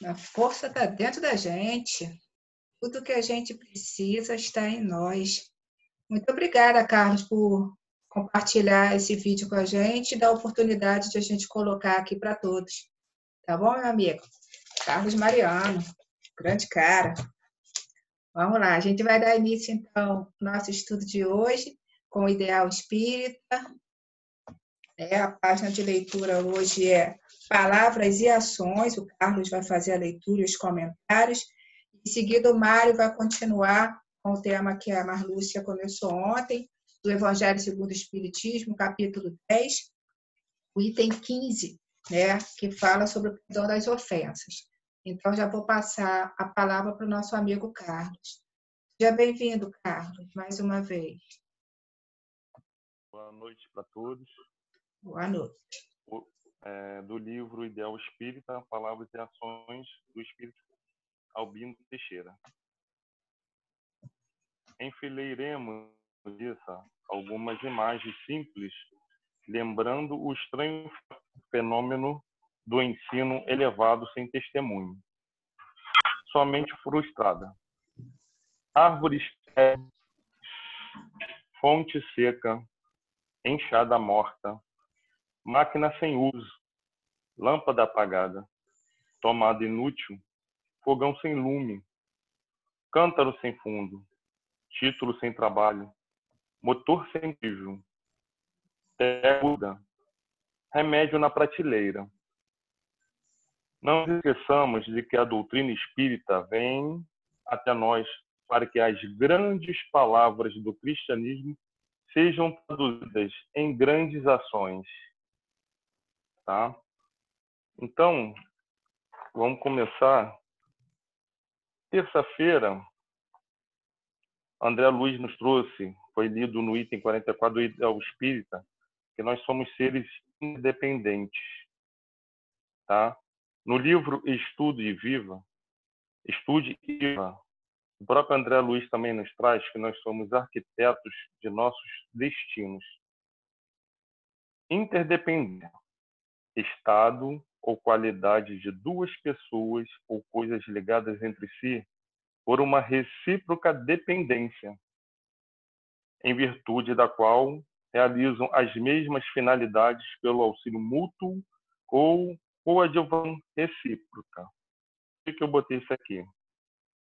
A força está dentro da gente. Tudo que a gente precisa está em nós. Muito obrigada, Carlos, por compartilhar esse vídeo com a gente e dar a oportunidade de a gente colocar aqui para todos. Tá bom, meu amigo? Carlos Mariano, grande cara. Vamos lá, a gente vai dar início, então, ao nosso estudo de hoje com o Ideal Espírita. A página de leitura hoje é Palavras e Ações. O Carlos vai fazer a leitura e os comentários. Em seguida, o Mário vai continuar com o tema que a Marlúcia começou ontem, do Evangelho segundo o Espiritismo, capítulo 10, o item 15, que fala sobre o perdão das ofensas. Então, já vou passar a palavra para o nosso amigo Carlos. Seja bem-vindo, Carlos, mais uma vez. Boa noite para todos. Boa noite. Do livro Ideal Espírita, Palavras e Ações do Espírito Albino Teixeira. Enfileiremos algumas imagens simples, lembrando o estranho fenômeno do ensino elevado sem testemunho. Somente frustrada. Árvores, fonte seca, enxada morta, máquina sem uso, lâmpada apagada, tomada inútil, fogão sem lume, cântaro sem fundo, título sem trabalho, motor sem brilho, remédio na prateleira. Não esqueçamos de que a doutrina espírita vem até nós para que as grandes palavras do cristianismo sejam traduzidas em grandes ações. Tá? Então, vamos começar. Terça-feira, André Luiz nos trouxe, foi lido no item 44 do Ideal Espírita, que nós somos seres independentes. Tá? No livro Estude e Viva, o próprio André Luiz também nos traz que nós somos arquitetos de nossos destinos. Interdependência, estado ou qualidade de duas pessoas ou coisas ligadas entre si por uma recíproca dependência, em virtude da qual realizam as mesmas finalidades pelo auxílio mútuo ou coadjuvação recíproca. Por que eu botei isso aqui?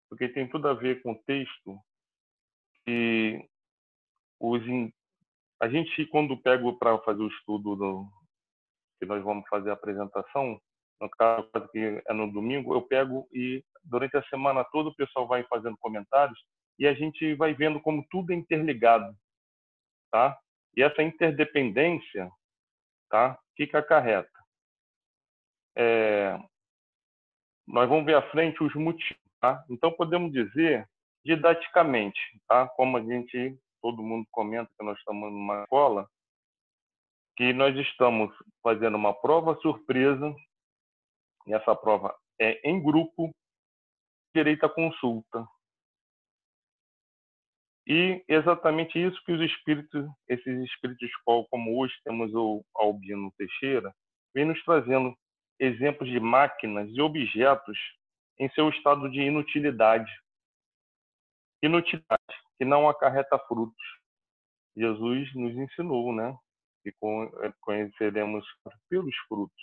Porque tem tudo a ver com o texto que a gente, quando pego para fazer o estudo que nós vamos fazer a apresentação, no caso que é no domingo, eu pego e durante a semana toda o pessoal vai fazendo comentários e a gente vai vendo como tudo é interligado, tá? E essa interdependência, tá? O que acarreta? Nós vamos ver à frente os motivos, tá? Então podemos dizer didaticamente, tá? Como todo mundo comenta que nós estamos numa escola, que nós estamos fazendo uma prova surpresa, e essa prova é em grupo, direito à consulta. E exatamente isso que esses espíritos como hoje temos o Albino Teixeira, vem nos trazendo exemplos de máquinas e objetos em seu estado de inutilidade. Inutilidade, que não acarreta frutos. Jesus nos ensinou, né? Que conheceremos pelos frutos.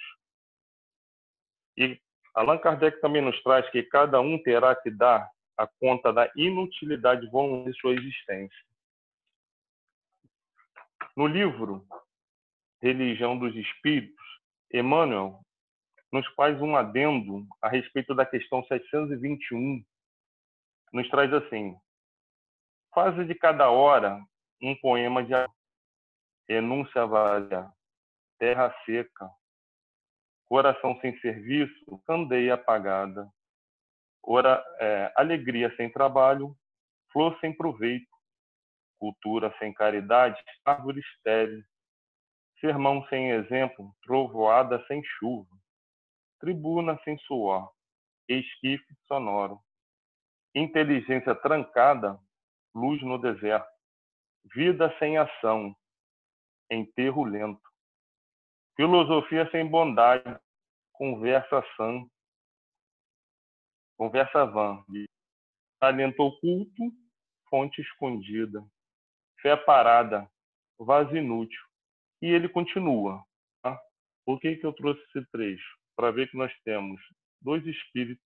E Allan Kardec também nos traz que cada um terá que dar a conta da inutilidade voluntária de sua existência. No livro Religião dos Espíritos, Emmanuel nos faz um adendo a respeito da questão 721. Nos traz assim: faze de cada hora um poema de renúncia vazia, terra seca, coração sem serviço, candeia apagada, alegria sem trabalho, flor sem proveito, cultura sem caridade, árvore estéril, sermão sem exemplo, trovoada sem chuva, tribuna sem suor, esquife sonoro, inteligência trancada, luz no deserto, vida sem ação, enterro lento, filosofia sem bondade, conversa sã, conversa vã, talento oculto, fonte escondida, fé parada, vaso inútil. E ele continua. Tá? Por que eu trouxe esse trecho? Para ver que nós temos dois espíritos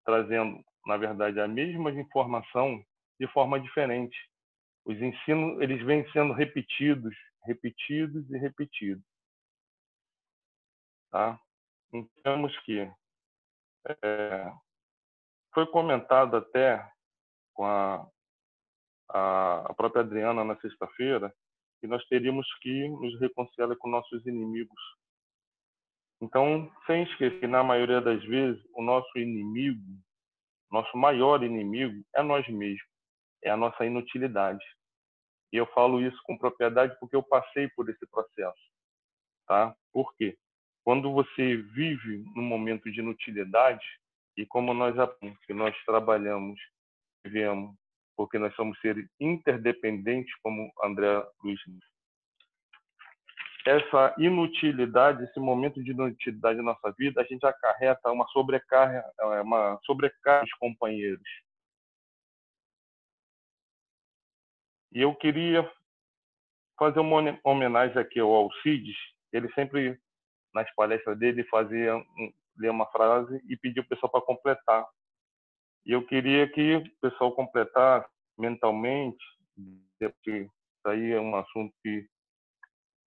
trazendo, na verdade, a mesma informação de forma diferente. Os ensinos, eles vêm sendo repetidos, repetidos e repetidos. Tá? Então, temos que... foi comentado até com a própria Adriana na sexta-feira, que nós teríamos que nos reconciliar com nossos inimigos. Então, sem esquecer que, na maioria das vezes, o nosso inimigo, nosso maior inimigo, é nós mesmos, é a nossa inutilidade. E eu falo isso com propriedade porque eu passei por esse processo. Tá? Por quê? Quando você vive num momento de inutilidade, e como nós trabalhamos, vivemos, porque nós somos seres interdependentes, como André Luiz disse. Essa inutilidade, esse momento de inutilidade na nossa vida, a gente acarreta uma sobrecarga dos companheiros. E eu queria fazer uma homenagem aqui ao Alcides. Ele sempre, nas palestras dele, ler uma frase e pedir o pessoal para completar. E eu queria que o pessoal completasse mentalmente, porque isso aí é um assunto que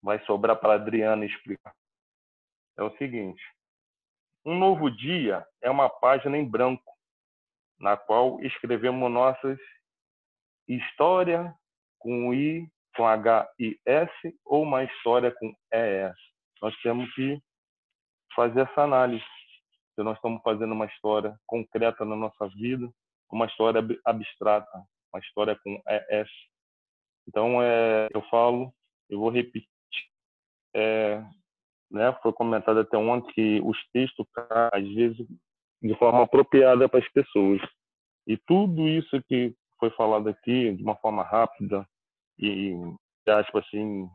vai sobrar para a Adriana explicar. É o seguinte: um novo dia é uma página em branco, na qual escrevemos nossas história com I, com H-I-S, ou uma história com E-S. Nós temos que fazer essa análise. Se nós estamos fazendo uma história concreta na nossa vida, uma história abstrata, uma história com E-S. Então, eu vou repetir, né, foi comentado até ontem que os textos, às vezes, de forma apropriada para as pessoas. E tudo isso que foi falado aqui, de uma forma rápida e, aspas assim,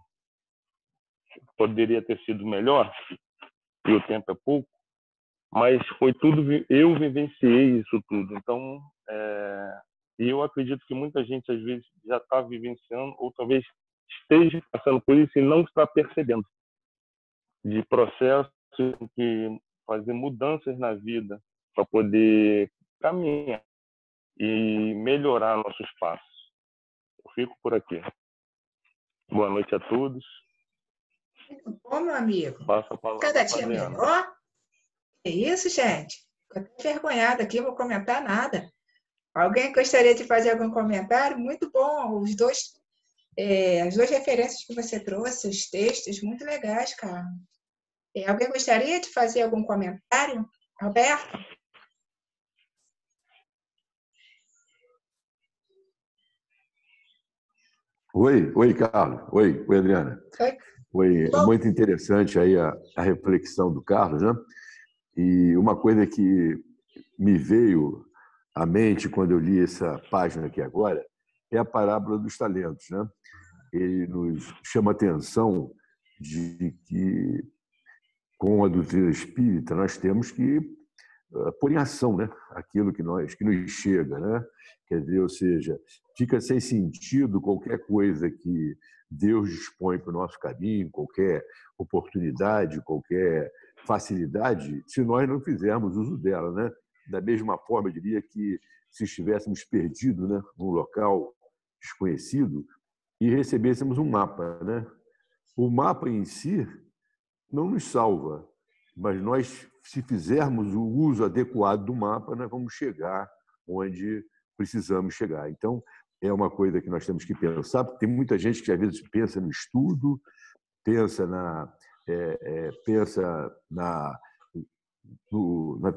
poderia ter sido melhor, e o tempo é pouco, mas foi tudo, eu vivenciei isso tudo. Então, eu acredito que muita gente, às vezes, já está vivenciando, ou talvez esteja passando por isso e não está percebendo, de processos que fazer mudanças na vida para poder caminhar e melhorar nossos passos. Eu fico por aqui. Boa noite a todos. Muito bom, meu amigo. Passa a palavra Cada para a dia Adriana. melhor. É isso, gente. Fico até envergonhada aqui, não vou comentar nada. Alguém gostaria de fazer algum comentário? Muito bom. As duas referências que você trouxe, os textos, muito legais, cara. Alguém gostaria de fazer algum comentário? Alberto? Oi, Carlos. Oi, Adriana. Oi. Foi muito interessante aí a reflexão do Carlos, né? E uma coisa que me veio à mente quando eu li essa página aqui agora é a parábola dos talentos, né? Ele nos chama a atenção de que, com a doutrina espírita, nós temos que pôr em ação, né, aquilo que nos chega, né? Quer dizer, ou seja, fica sem sentido qualquer coisa que Deus dispõe para o nosso caminho, qualquer oportunidade, qualquer facilidade, se nós não fizermos uso dela, né? Da mesma forma, eu diria que se estivéssemos perdidos, né, num local desconhecido e recebêssemos um mapa, né? O mapa em si não nos salva, mas nós, se fizermos o uso adequado do mapa, nós vamos chegar onde precisamos chegar. Então, é uma coisa que nós temos que pensar, porque tem muita gente que às vezes pensa no estudo, pensa na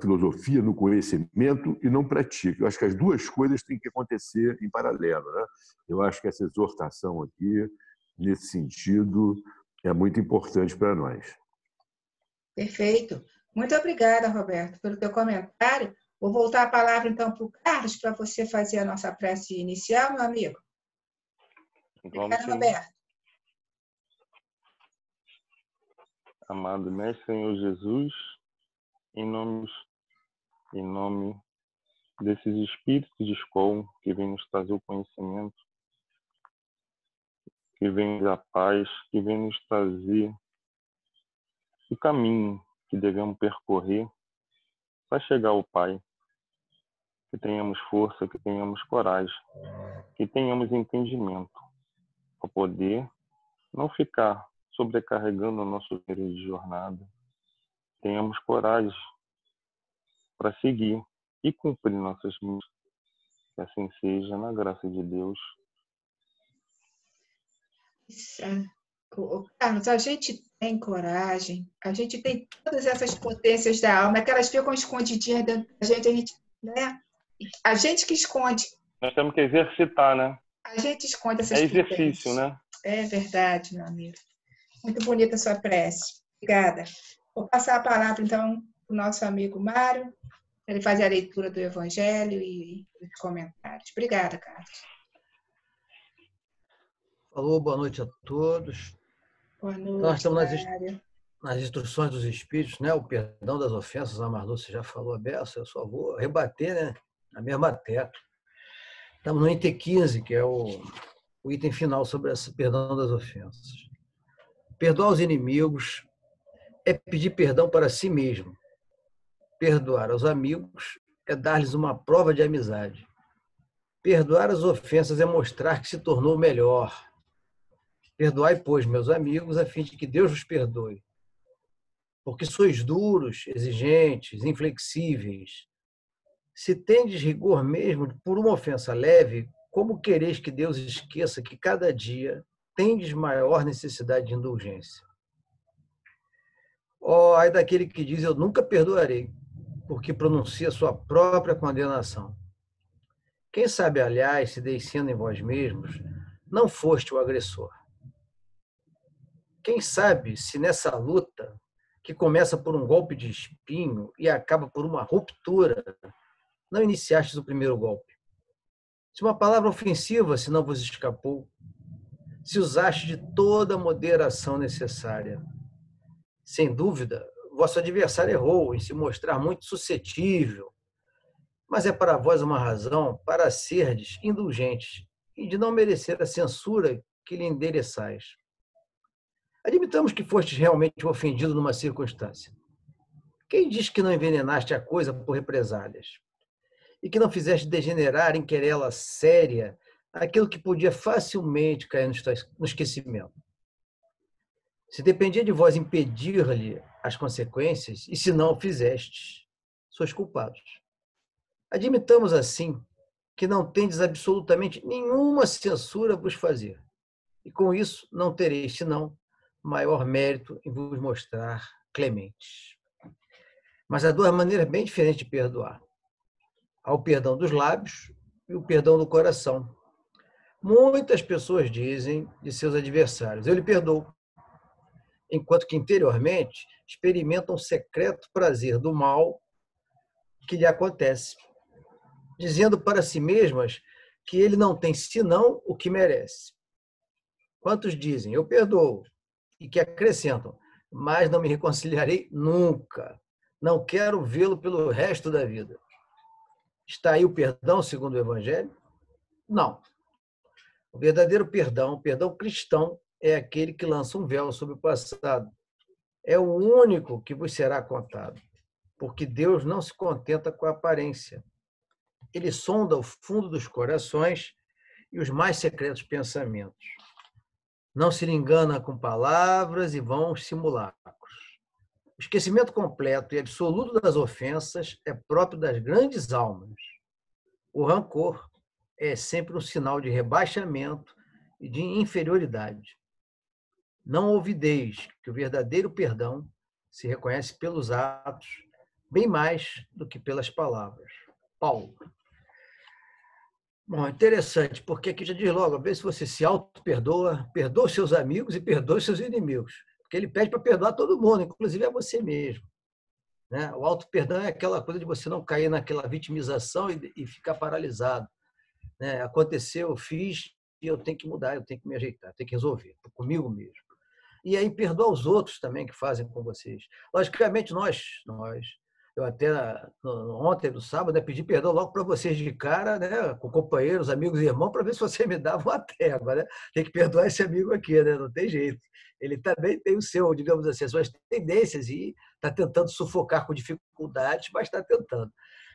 filosofia, no conhecimento e não pratica. Eu acho que as duas coisas têm que acontecer em paralelo, né? Eu acho que essa exortação aqui, nesse sentido, é muito importante para nós. Perfeito. Muito obrigada, Roberto, pelo teu comentário. Vou voltar a palavra, então, para o Carlos, para você fazer a nossa prece inicial, meu amigo. Obrigada, Roberto. Amado Mestre Senhor Jesus, em nome em nome desses espíritos de escola que vêm nos trazer o conhecimento, que vêm a paz, que vêm nos trazer o caminho que devemos percorrer para chegar ao Pai. Que tenhamos força, que tenhamos coragem, que tenhamos entendimento para poder não ficar sobrecarregando o nosso período de jornada. Tenhamos coragem para seguir e cumprir nossas missões. Que assim seja, na graça de Deus. Carlos, a gente tem coragem, a gente tem todas essas potências da alma, que elas ficam escondidinhas dentro da gente, né? A gente que esconde. Nós temos que exercitar, né? A gente esconde essas É exercício, potências. né? É verdade, meu amigo. Muito bonita a sua prece. Obrigada. Vou passar a palavra, então, para o nosso amigo Mário, para ele fazer a leitura do Evangelho e os comentários. Obrigada, Carlos. Alô, boa noite a todos. Boa noite, Nós estamos Mário. nas instruções dos Espíritos, né? O perdão das ofensas, a Marlúcia já falou a beça, eu só vou rebater, né? Na mesma tecla. Estamos no item 15, que é o item final sobre esse perdão das ofensas. Perdoar os inimigos é pedir perdão para si mesmo. Perdoar aos amigos é dar-lhes uma prova de amizade. Perdoar as ofensas é mostrar que se tornou melhor. Perdoai, pois, meus amigos, a fim de que Deus vos perdoe. Porque sois duros, exigentes, inflexíveis. Se tendes rigor mesmo por uma ofensa leve, como quereis que Deus esqueça que cada dia tendes maior necessidade de indulgência? Ó, ai daquele que diz, eu nunca perdoarei, porque pronuncia sua própria condenação. Quem sabe, aliás, se descendo em vós mesmos, não foste o agressor. Quem sabe se nessa luta, que começa por um golpe de espinho e acaba por uma ruptura, não iniciastes o primeiro golpe. Se uma palavra ofensiva se não vos escapou, se usaste de toda a moderação necessária. Sem dúvida, vosso adversário errou em se mostrar muito suscetível, mas é para vós uma razão para serdes indulgentes e de não merecer a censura que lhe endereçais. Admitamos que fostes realmente ofendido numa circunstância. Quem diz que não envenenaste a coisa por represálias? E que não fizeste degenerar em querela séria aquilo que podia facilmente cair no esquecimento? Se dependia de vós impedir-lhe as consequências, e se não o fizestes, sois culpados. Admitamos, assim, que não tendes absolutamente nenhuma censura a vos fazer, e com isso não tereis, senão, maior mérito em vos mostrar clementes. Mas há duas maneiras bem diferentes de perdoar. Há o perdão dos lábios e o perdão do coração. Muitas pessoas dizem de seus adversários, eu lhe perdoo, enquanto que interiormente experimentam o secreto prazer do mal que lhe acontece, dizendo para si mesmas que ele não tem senão o que merece. Quantos dizem, eu perdoo, e que acrescentam, mas não me reconciliarei nunca, não quero vê-lo pelo resto da vida. Está aí o perdão segundo o Evangelho? Não. O verdadeiro perdão, o perdão cristão, é aquele que lança um véu sobre o passado. É o único que vos será contado, porque Deus não se contenta com a aparência. Ele sonda o fundo dos corações e os mais secretos pensamentos. Não se lhe engana com palavras e vãos simulacros. O esquecimento completo e absoluto das ofensas é próprio das grandes almas. O rancor é sempre um sinal de rebaixamento e de inferioridade. Não ouvideis que o verdadeiro perdão se reconhece pelos atos, bem mais do que pelas palavras. Paulo. Bom, interessante, porque aqui já diz logo, vê se você se auto-perdoa, perdoa os seus amigos e perdoa os seus inimigos. Porque ele pede para perdoar todo mundo, inclusive a você mesmo. Né? O auto-perdão é aquela coisa de você não cair naquela vitimização e ficar paralisado. Né? Aconteceu, eu fiz, e eu tenho que mudar, eu tenho que me ajeitar, eu tenho que resolver, comigo mesmo. E aí perdoa os outros também que fazem com vocês. Logicamente, nós Eu até ontem, no sábado, né, pedi perdão logo para vocês de cara, né, com companheiros, amigos e irmãos, para ver se você me dava uma trégua, né? Tem que perdoar esse amigo aqui, né? Não tem jeito. Ele também tem o seu, digamos assim, as suas tendências e está tentando sufocar com dificuldades, mas está tentando.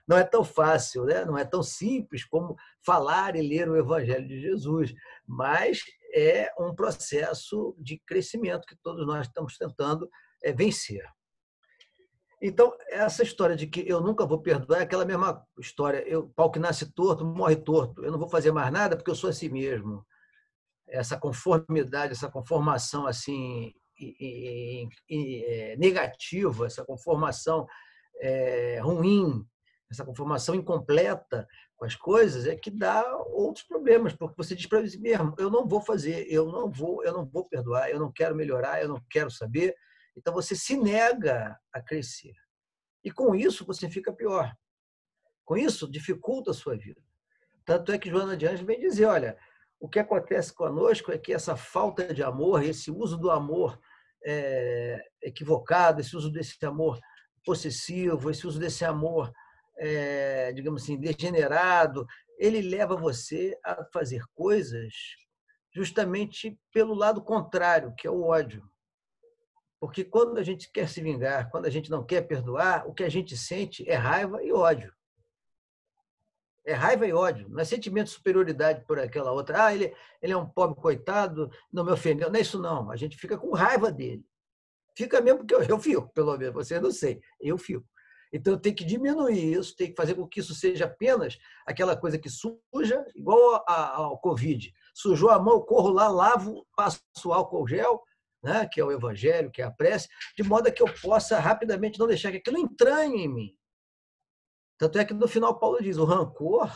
Não é tão fácil, né? Não é tão simples como falar e ler o Evangelho de Jesus, mas é um processo de crescimento que todos nós estamos tentando vencer. Então, essa história de que eu nunca vou perdoar é aquela mesma história. Pau que nasce torto, morre torto. Eu não vou fazer mais nada porque eu sou assim mesmo. Essa conformidade, essa conformação assim negativa, essa conformação ruim, essa conformação incompleta com as coisas é que dá outros problemas, porque você diz para si mesmo, eu não vou fazer, eu não vou perdoar, eu não quero melhorar, eu não quero saber. Então, você se nega a crescer. E, com isso, você fica pior. Com isso, dificulta a sua vida. Tanto é que Joana de Ângeles vem dizer, olha, o que acontece conosco é que essa falta de amor, esse uso do amor equivocado, esse uso desse amor possessivo, esse uso desse amor, digamos assim, degenerado, ele leva você a fazer coisas justamente pelo lado contrário, que é o ódio. Porque quando a gente quer se vingar, quando a gente não quer perdoar, o que a gente sente é raiva e ódio. É raiva e ódio, não é sentimento de superioridade por aquela outra. Ah, ele é um pobre coitado, não me ofendeu. Não é isso, não. A gente fica com raiva dele. Fica mesmo porque eu fico, pelo menos. Você não sei, eu fico. Então, eu tenho que diminuir isso, tenho que fazer com que isso seja apenas aquela coisa que suja, igual ao Covid. Sujou a mão, eu corro lá, lavo, passo álcool gel, né, que é o Evangelho, que é a prece, de modo que eu possa rapidamente não deixar que aquilo entranhe em mim. Tanto é que no final Paulo diz, o rancor,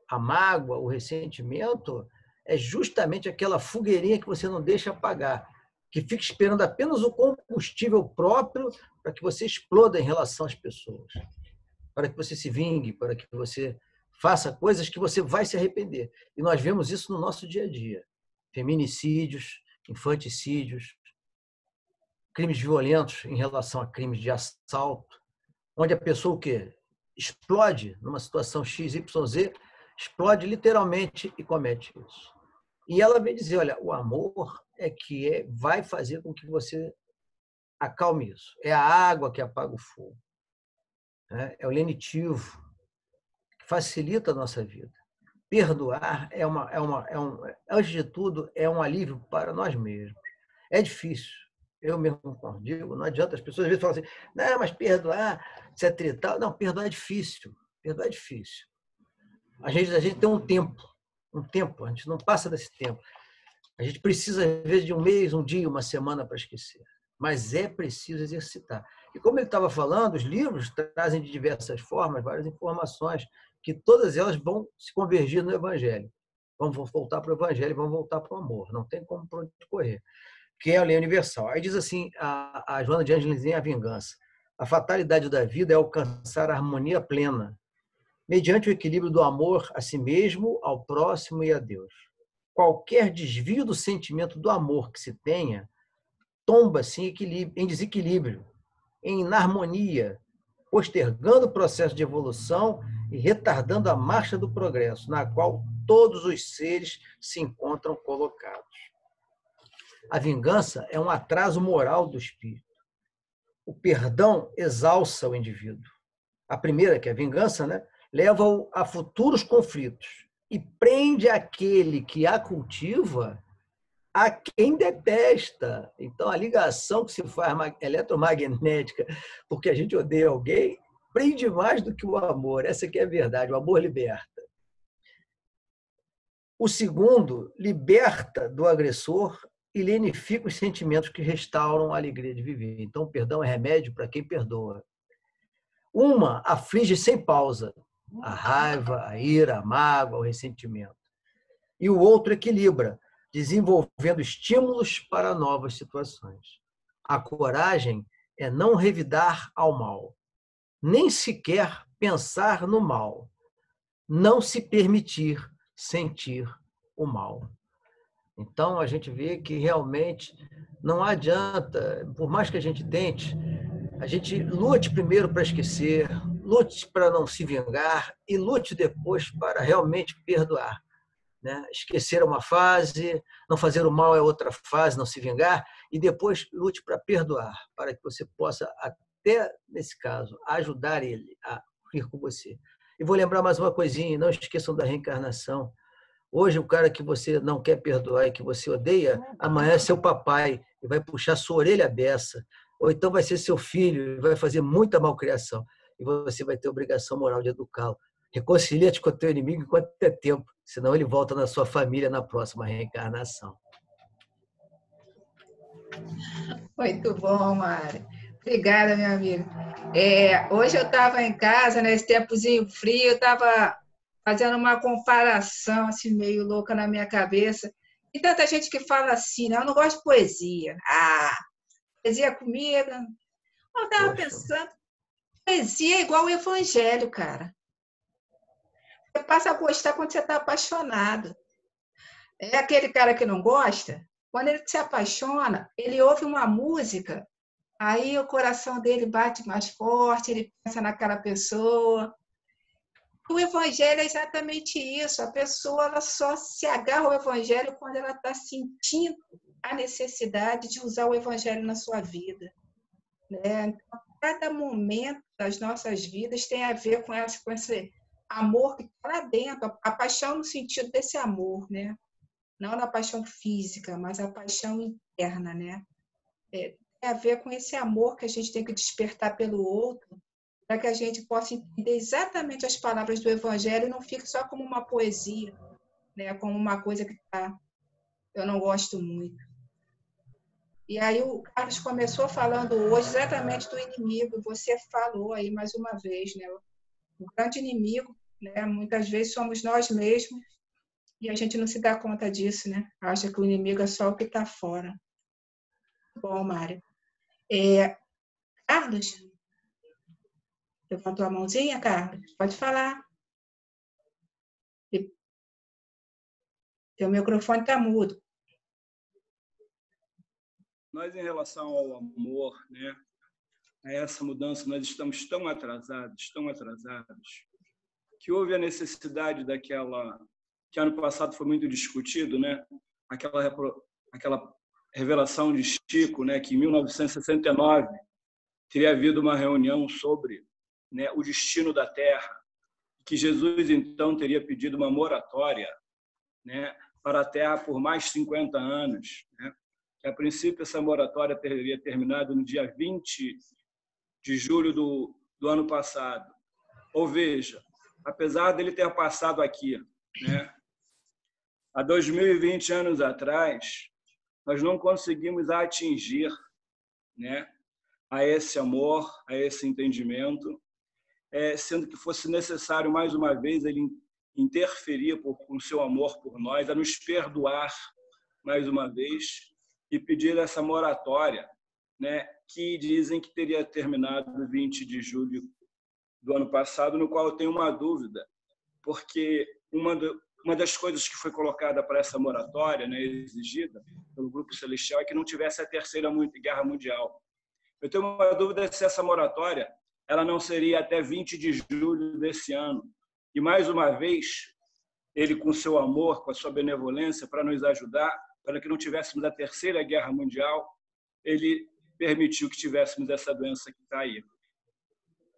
a mágoa, o ressentimento é justamente aquela fogueirinha que você não deixa apagar, que fica esperando apenas o combustível próprio para que você exploda em relação às pessoas, para que você se vingue, para que você faça coisas que você vai se arrepender. E nós vemos isso no nosso dia a dia. Feminicídios, infanticídios, crimes violentos em relação a crimes de assalto, onde a pessoa o quê? Explode numa situação XYZ, explode literalmente e comete isso. E ela vem dizer, olha, o amor é que vai fazer com que você acalme isso. É a água que apaga o fogo. É o lenitivo que facilita a nossa vida. Perdoar antes de tudo, é um alívio para nós mesmos. É difícil. Eu mesmo digo, não adianta, as pessoas às vezes falam assim, não, mas perdoar, etc e tal. Não, perdoar é difícil. Perdoar é difícil. A gente tem um tempo, a gente não passa desse tempo. A gente precisa, às vezes, de um mês, um dia, uma semana para esquecer. Mas é preciso exercitar. E como ele estava falando, os livros trazem de diversas formas várias informações, que todas elas vão se convergir no Evangelho. Vamos voltar para o Evangelho, vamos voltar para o amor. Não tem como para onde correr. Que é a lei universal. Aí diz assim, a Joana de Ângeles em A Vingança, a fatalidade da vida é alcançar a harmonia plena, mediante o equilíbrio do amor a si mesmo, ao próximo e a Deus. Qualquer desvio do sentimento do amor que se tenha, tomba-se em desequilíbrio, em inarmonia, postergando o processo de evolução e retardando a marcha do progresso, na qual todos os seres se encontram colocados. A vingança é um atraso moral do espírito. O perdão exalça o indivíduo. A primeira, que é a vingança, né, leva-o a futuros conflitos e prende aquele que a cultiva a quem detesta. Então, a ligação que se faz eletromagnética porque a gente odeia alguém prende mais do que o amor. Essa que é a verdade. O amor liberta. O segundo liberta do agressor e lenifica os sentimentos que restauram a alegria de viver. Então, o perdão é remédio para quem perdoa. Uma aflige sem pausa a raiva, a ira, a mágoa, o ressentimento. E o outro equilibra, desenvolvendo estímulos para novas situações. A coragem é não revidar ao mal, nem sequer pensar no mal, não se permitir sentir o mal. Então, a gente vê que realmente não adianta, por mais que a gente tente, A gente lute primeiro para esquecer, lute para não se vingar e lute depois para realmente perdoar. Né? Esquecer é uma fase, não fazer o mal é outra fase, não se vingar, e depois lute para perdoar, para que você possa, até nesse caso, ajudar ele a ir com você. E vou lembrar mais uma coisinha, não esqueçam da reencarnação. Hoje, o cara que você não quer perdoar e que você odeia, amanhã é seu papai e vai puxar sua orelha beça. Ou então vai ser seu filho e vai fazer muita malcriação. E você vai ter obrigação moral de educá-lo. Reconcilia-te com o teu inimigo enquanto é tempo, senão ele volta na sua família na próxima reencarnação. Muito bom, Mário. Obrigada, meu amigo. Hoje eu estava em casa, nesse tempozinho frio, eu estava fazendo uma comparação assim, meio louca na minha cabeça. E tanta gente que fala assim, né? Eu não gosto de poesia. Poesia comigo. Eu estava pensando, poesia é igual o evangelho, cara. Você passa a gostar quando você está apaixonado. É aquele cara que não gosta, quando ele se apaixona, ele ouve uma música, aí o coração dele bate mais forte, ele pensa naquela pessoa. O evangelho é exatamente isso. A pessoa ela só se agarra ao evangelho quando ela está sentindo a necessidade de usar o evangelho na sua vida. Né? Então, cada momento das nossas vidas tem a ver com esse amor que está lá dentro, a paixão no sentido desse amor, né? Não na paixão física, mas a paixão interna, né? Tem a ver com esse amor que a gente tem que despertar pelo outro, para que a gente possa entender exatamente as palavras do Evangelho e não fique só como uma poesia, né? Como uma coisa que eu não gosto muito. E aí o Carlos começou falando hoje exatamente do inimigo, você falou aí mais uma vez, né? O grande inimigo, né? Muitas vezes somos nós mesmos e a gente não se dá conta disso, né? Acha que o inimigo é só o que está fora. Bom, Mário. Carlos? Levantou a mãozinha, Carlos? Pode falar. Teu microfone está mudo. Nós, em relação ao amor, né, a essa mudança, nós estamos tão atrasados, que houve a necessidade daquela, que ano passado foi muito discutido, né, aquela revelação de Chico, né, que em 1969 teria havido uma reunião sobre, né, o destino da Terra, que Jesus, então, teria pedido uma moratória, né, para a Terra por mais 50 anos, né? A princípio, essa moratória teria terminado no dia 20 de julho do ano passado. Ou veja, apesar dele ter passado aqui, né, há 2020 anos atrás, nós não conseguimos atingir, né, a esse amor, a esse entendimento, sendo que fosse necessário, mais uma vez, ele interferir com o seu amor por nós, a nos perdoar, mais uma vez, e pedir essa moratória, né, que dizem que teria terminado 20 de julho do ano passado, no qual eu tenho uma dúvida, porque uma das coisas que foi colocada para essa moratória, né, exigida pelo Grupo Celestial, é que não tivesse a Terceira Guerra Mundial. Eu tenho uma dúvida se essa moratória ela não seria até 20 de julho desse ano. E, mais uma vez, ele, com seu amor, com a sua benevolência, para nos ajudar, para que não tivéssemos a Terceira Guerra Mundial, ele permitiu que tivéssemos essa doença que está aí.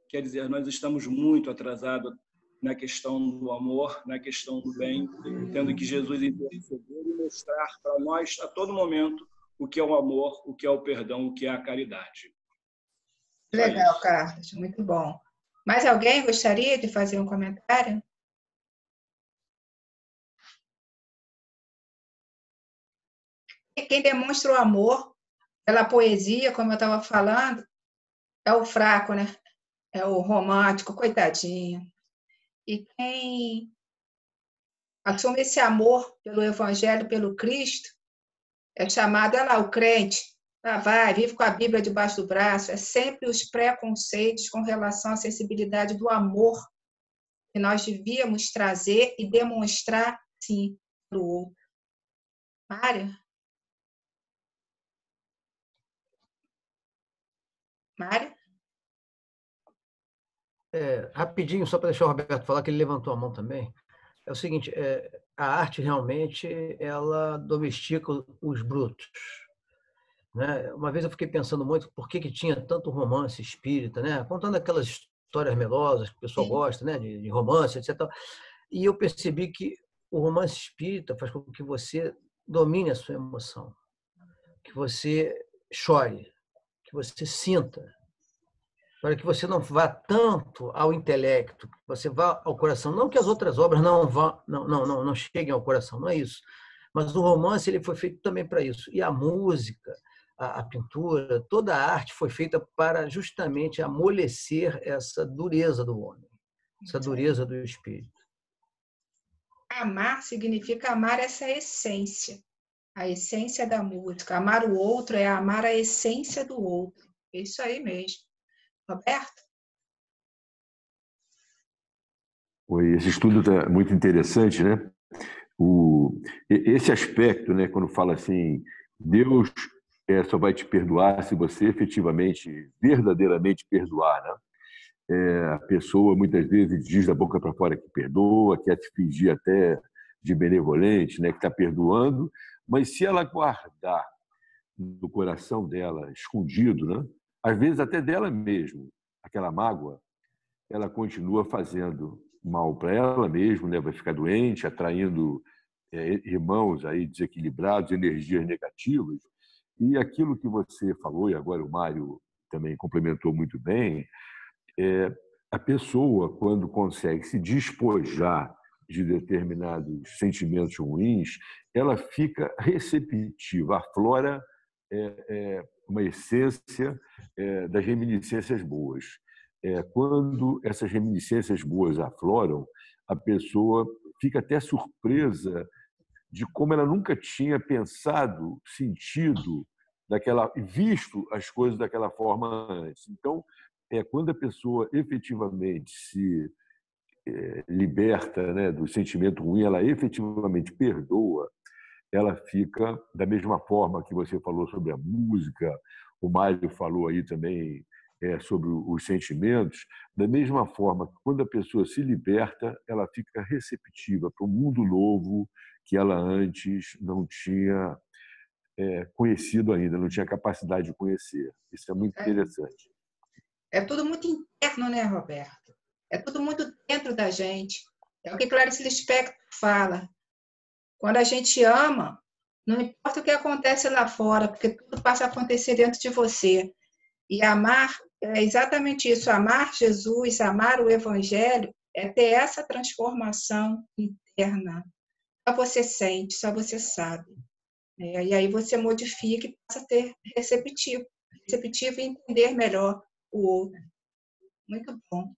Quer dizer, nós estamos muito atrasados na questão do amor, na questão do bem, tendo que Jesus interceder e mostrar para nós, a todo momento, o que é o amor, o que é o perdão, o que é a caridade. Legal, Carlos, muito bom. Mais alguém gostaria de fazer um comentário? Quem demonstra o amor pela poesia, como eu estava falando, é o fraco, né? É o romântico, coitadinho. E quem assume esse amor pelo Evangelho, pelo Cristo, é chamado, olha lá, o crente. Lá vai, vive com a Bíblia debaixo do braço. É sempre os preconceitos com relação à sensibilidade do amor que nós devíamos trazer e demonstrar, sim, para o outro. Mário? Mário? Rapidinho, só para deixar o Roberto falar, que ele levantou a mão também. É o seguinte, a arte realmente ela domestica os brutos, né? Uma vez eu fiquei pensando muito por que tinha tanto romance espírita, né? Contando aquelas histórias melosas que o pessoal Sim. gosta, né? De romance, etc. E eu percebi que o romance espírita faz com que você domine a sua emoção, que você chore, que você sinta, para que você não vá tanto ao intelecto, que você vá ao coração. Não que as outras obras não cheguem ao coração, não é isso. Mas o romance ele foi feito também para isso. E a música, a pintura, toda a arte foi feita para justamente amolecer essa dureza do homem, essa dureza do espírito. Amar significa amar essa essência, a essência da música. Amar o outro é amar a essência do outro. É isso aí mesmo. Roberto? Esse estudo é muito interessante, né? Esse aspecto, né, quando fala assim, Deus só vai te perdoar se você efetivamente, verdadeiramente perdoar, né? A pessoa muitas vezes diz da boca para fora que perdoa, quer se fingir até de benevolente, né, que está perdoando, mas se ela guardar no coração dela, escondido, né, às vezes até dela mesmo, aquela mágoa, ela continua fazendo mal para ela mesma, né, vai ficar doente, atraindo irmãos aí desequilibrados, energias negativas. E aquilo que você falou, e agora o Mário também complementou muito bem, a pessoa, quando consegue se despojar de determinados sentimentos ruins, ela fica receptiva, aflora uma essência das reminiscências boas. Quando essas reminiscências boas afloram, a pessoa fica até surpresa de como ela nunca tinha pensado, sentido, visto as coisas daquela forma antes. Então, quando a pessoa efetivamente se liberta, né, do sentimento ruim, ela efetivamente perdoa, ela fica da mesma forma que você falou sobre a música, o Mário falou aí também sobre os sentimentos, da mesma forma que quando a pessoa se liberta, ela fica receptiva para um mundo novo que ela antes não tinha conhecido ainda, não tinha capacidade de conhecer. Isso é muito interessante. É tudo muito interno, né, Roberto? É tudo muito dentro da gente. É o que Clarice Lispector fala. Quando a gente ama, não importa o que acontece lá fora, porque tudo passa a acontecer dentro de você. E amar é exatamente isso. Amar Jesus, amar o Evangelho, é ter essa transformação interna. Só você sente, só você sabe. E aí você modifica e passa a ter receptivo e entender melhor o outro. Muito bom.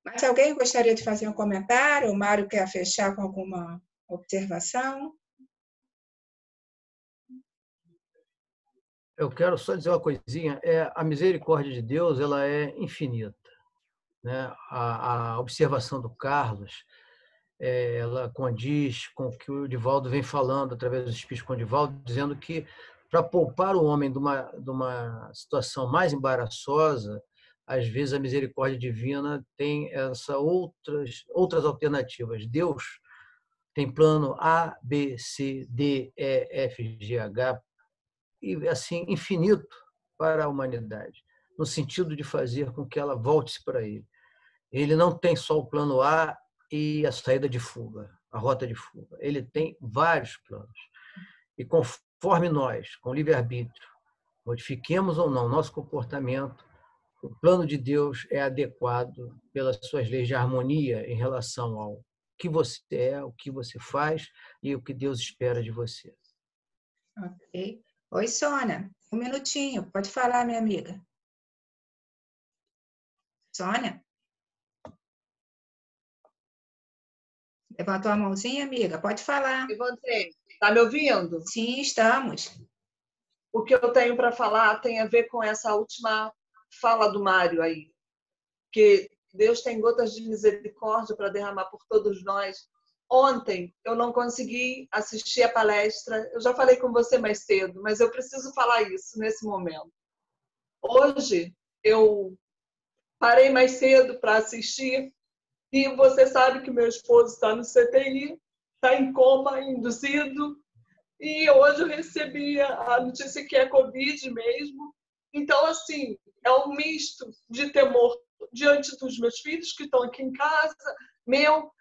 Mas alguém gostaria de fazer um comentário? O Mário quer fechar com alguma observação? Eu quero só dizer uma coisinha. A misericórdia de Deus ela é infinita, né? A observação do Carlos ela condiz com o que o Divaldo vem falando através do Espírito com o Divaldo, dizendo que para poupar o homem de uma situação mais embaraçosa, às vezes a misericórdia divina tem essas outras alternativas. Deus tem plano A, B, C, D, E, F, G, H, e assim infinito para a humanidade, no sentido de fazer com que ela volte-se para ele. Ele não tem só o plano A e a saída de fuga, a rota de fuga. Ele tem vários planos. E conforme nós, com livre-arbítrio, modifiquemos ou não nosso comportamento, o plano de Deus é adequado pelas suas leis de harmonia em relação ao que você é, o que você faz e o que Deus espera de você. Ok. Oi, Sônia. Um minutinho. Pode falar, minha amiga. Sônia? Levantou a mãozinha, amiga? Pode falar. Levantei. Está me ouvindo? Sim, estamos. O que eu tenho para falar tem a ver com essa última fala do Mário aí, que Deus tem gotas de misericórdia para derramar por todos nós. Ontem eu não consegui assistir a palestra, eu já falei com você mais cedo, mas eu preciso falar isso nesse momento. Hoje eu parei mais cedo para assistir. E você sabe que meu esposo está no CTI, está em coma induzido. E hoje eu recebi a notícia que é Covid mesmo. Então, assim, é um misto de temor diante dos meus filhos que estão aqui em casa,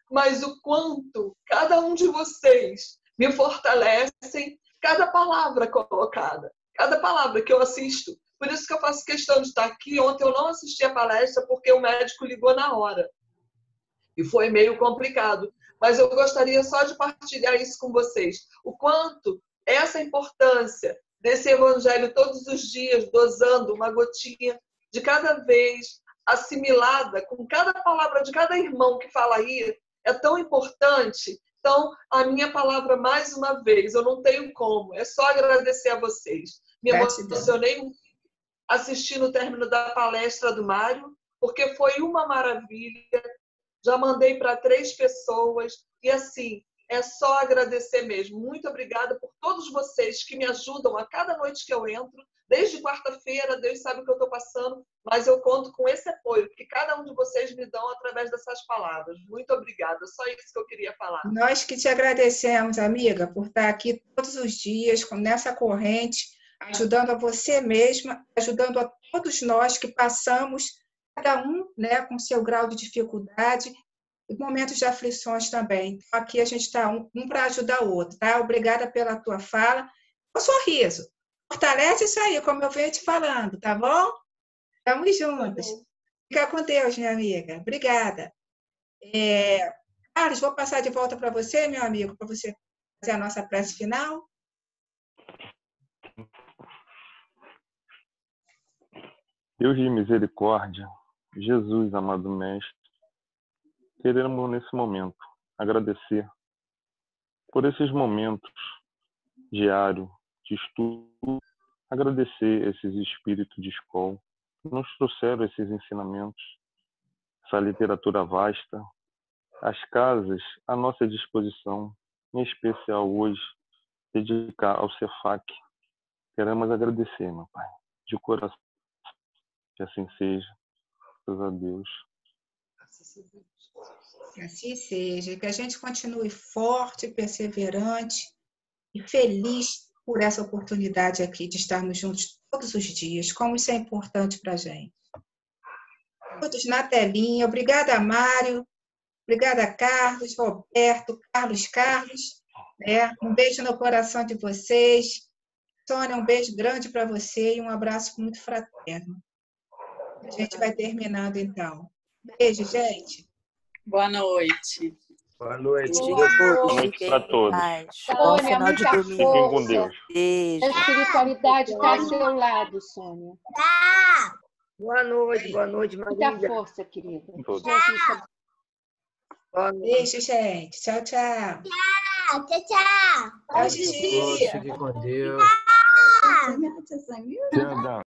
mas o quanto cada um de vocês me fortalecem, cada palavra colocada, cada palavra que eu assisto. Por isso que eu faço questão de estar aqui. Ontem eu não assisti a palestra porque o médico ligou na hora. E foi meio complicado. Mas eu gostaria só de partilhar isso com vocês. O quanto essa importância desse evangelho todos os dias, dosando uma gotinha de cada vez, assimilada com cada palavra de cada irmão que fala aí, é tão importante. Então, a minha palavra, mais uma vez, eu não tenho como, é só agradecer a vocês. Me emocionei assistindo o término da palestra do Mário, porque foi uma maravilha. Já mandei para 3 pessoas e, assim, é só agradecer mesmo. Muito obrigada por todos vocês que me ajudam a cada noite que eu entro. Desde quarta-feira, Deus sabe o que eu estou passando, mas eu conto com esse apoio que cada um de vocês me dão através dessas palavras. Muito obrigada. Só isso que eu queria falar. Nós que te agradecemos, amiga, por estar aqui todos os dias, nessa corrente, ajudando a você mesma, ajudando a todos nós que passamos, cada um, né, com seu grau de dificuldade e momentos de aflições também. Então, aqui a gente está um para ajudar o outro, tá? Obrigada pela tua fala. Um sorriso. Fortalece isso aí, como eu venho te falando, tá bom? Estamos juntos. Fica com Deus, minha amiga. Obrigada. Carlos, vou passar de volta para você, meu amigo, para você fazer a nossa prece final. Deus de misericórdia, Jesus, amado Mestre, queremos nesse momento agradecer por esses momentos diários de estudo, agradecer esses espíritos de escola que nos trouxeram esses ensinamentos, essa literatura vasta, as casas à nossa disposição, em especial hoje, dedicar ao CEFAC. Queremos agradecer, meu Pai, de coração. Que assim seja. Graças a Deus. Que assim seja. Que a gente continue forte, perseverante e feliz por essa oportunidade aqui de estarmos juntos todos os dias. Como isso é importante para a gente. Todos na telinha. Obrigada, Mário. Obrigada, Carlos, Roberto, Carlos. Um beijo no coração de vocês. Sônia, um beijo grande para você e um abraço muito fraterno. A gente vai terminando, então. Beijo, gente. Boa noite. Boa noite. Boa noite para todos. Bom final de domingo. Fiquem com Deus. Beijo. A espiritualidade está ao seu lado, Sônia. Boa noite, Marília. Muita força, querida. Beijo, gente. Tchau, tchau. Fique com Deus. Tchau.